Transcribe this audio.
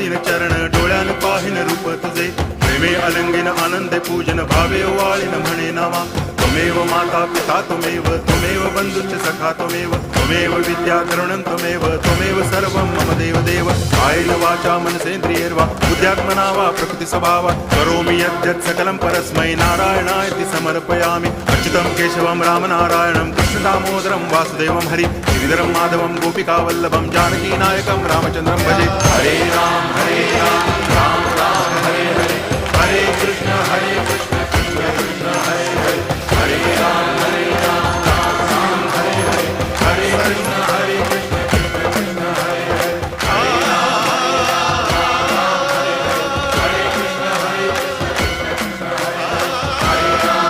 दिन चरण डोळ्यान पाहिन रूप तुझे प्रेमे अलंगिन आनंदे पूजन भावे वाळीन म्हणे नामा त्वमेव माता पिता त्वमेव बंधुश्च सखा त्वमेव विद्या करुणं त्वमेव सर्वं मम देव कायेन वाचा मनसेन्द्रियैर्वा बुद्ध्यात्मना वा प्रकृति स्वभावा करोमि यद्यत् सकलं परस्मै नारायणायति समर्पयामि अच्युतं केशवं रामनारायणं कृष्णदामोदरं वासुदेवं हरि गिरिधरं माधवं गोपिकावल्लभं जानकीनायकं रामचन्द्रं भजे हरे राम राम राम हरे हरे हरे कृष्ण